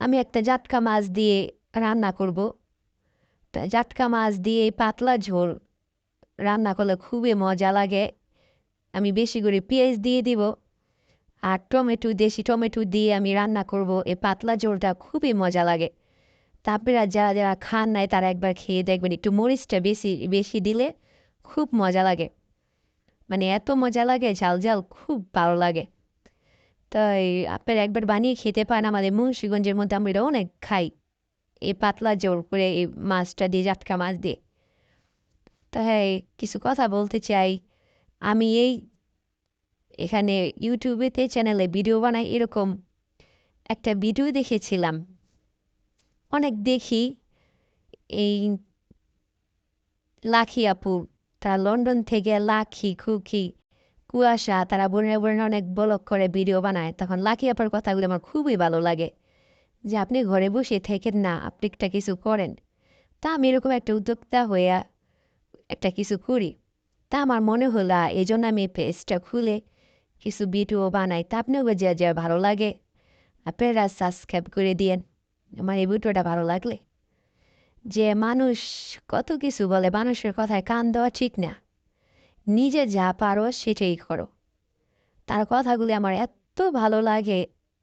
আমি একটা জাটকা মাছ দিয়ে রান্না করব। তা জাটকা মাছ দিয়ে এই পাতলা ঝোল রান্না করলে খুবই মজা লাগে। আমি বেশি করে পেঁয়াজ দিয়ে দিব আর টমেটো, দেশি টমেটো দিয়ে আমি রান্না করব। এই পাতলা ঝোলটা খুবই মজা লাগে। তা আপনারা যারা যারা খান নাই তারা একবার খেয়ে দেখবেন, একটু মরিচটা বেশি বেশি দিলে খুব মজা লাগে। মানে এত মজা লাগে, ঝাল ঝাল খুব ভালো লাগে। তাই আপনারা একবার বানিয়ে খেতে পারেন। আমাদের মুন্সিগঞ্জের মধ্যে আমরা এটা অনেক খাই, এই পাতলা ঝোল করে এই মাছটা দিয়ে, জাটকা মাছ দিয়ে। তো হ্যাঁ, কিছু কথা বলতে চাই। আমি এখানে ইউটিউবেতে চ্যানেলে ভিডিও বানাই, এরকম একটা ভিডিও দেখেছিলাম। অনেক দেখি এই লাখি আপু, তারা লন্ডন থেকে লাখি, খুকি, কুয়াশা, তারা বোনের বোনের অনেক ব্লগ করে ভিডিও বানায়। তখন লাখি আপার কথাগুলো আমার খুবই ভালো লাগে, যে আপনি ঘরে বসে থাকেন না, আপনি একটা কিছু করেন। তা আমি এরকম একটা উদ্যোক্তা হইয়া একটা কিছু করি। তা আমার মনে হলো এই জন্য আমি পেজটা খুলে কিছু ভিডিও বানাই। তা আপনিও যা যা ভালো লাগে আপনারা সাবস্ক্রাইব করে দিয়েন আমার এই ভিডিওটা ভালো লাগলে। যে মানুষ কত কিছু বলে, মানুষের কথায় কান দেওয়া ঠিক না। নিজে যা পারো সেটাই করো। তার কথাগুলি আমার এত ভালো লাগে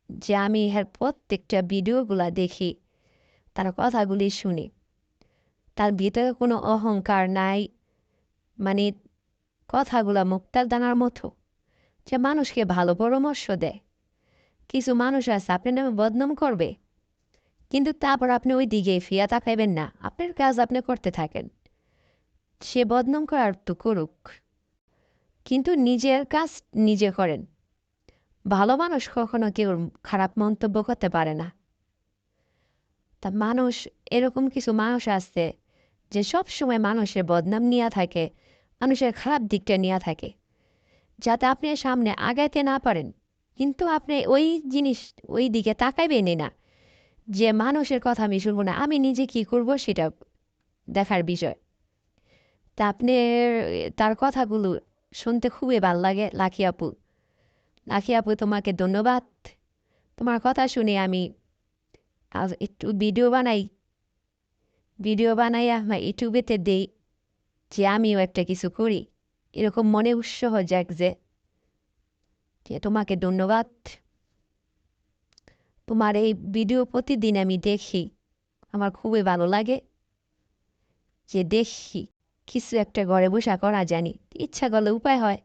যে আমি প্রত্যেকটা ভিডিওগুলা দেখি, তার কথাগুলি শুনি। তার ভিতরে কোনো অহংকার নাই। মানে কথাগুলা মুক্তার দানার মতো, যে মানুষকে ভালো পরামর্শ দেয়। কিছু মানুষ আছে আপনার নামে বদনাম করবে, কিন্তু তারপর আপনি ওই দিকে ফিয়া তাকাইবেন না, আপনার কাজ আপনি করতে থাকেন। সে বদনাম করার তো করুক, কিন্তু নিজের কাজ নিজে করেন। ভালো মানুষ কখনো কেউ খারাপ মন্তব্য করতে পারে না। তা মানুষ, এরকম কিছু মানুষ আছে যে সব সময় মানুষের বদনাম নিয়ে থাকে, মানুষের খারাপ দিকটা নিয়ে থাকে, যাতে আপনি সামনে আগাইতে না পারেন। কিন্তু আপনি ওই জিনিস, ওই দিকে তাকাইবেনই না, যে মানুষের কথা আমি শুনবো না, আমি নিজে কি করব সেটা দেখার বিষয়। তা আপনি তার কথাগুলো শুনতে খুবই ভাল লাগে। লাকি আপু, লাকি আপু, তোমাকে ধন্যবাদ। তোমার কথা শুনে আমি আজ একটু ভিডিও বানাই, ভিডিও বানাইয়া আমার ইউটিউবেতে দেই, যে আমিও একটা কিছু করি। এরকম মনে উৎসাহ যাক যে তোমাকে ধন্যবাদ। তোমার এই ভিডিও প্রতিদিন আমি দেখি, আমার খুবই ভালো লাগে যে দেখি কিছু একটা ঘরে বসা করা জানি। ইচ্ছা করলে উপায় হয়।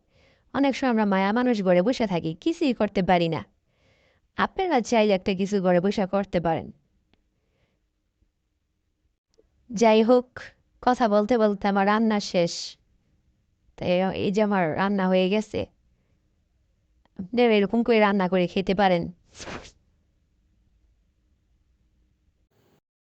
অনেক সময় আমরা মায়া মানুষ ঘরে বসে থাকি, কিছুই করতে পারি না। আপনারা চাইলে একটা কিছু ঘরে বসে করতে পারেন। যাই হোক, কথা বলতে বলতে আমার রান্না শেষ। তাই এই যে আমার রান্না হয়ে গেছে, আপনারা এরকম করে রান্না করে খেতে পারেন।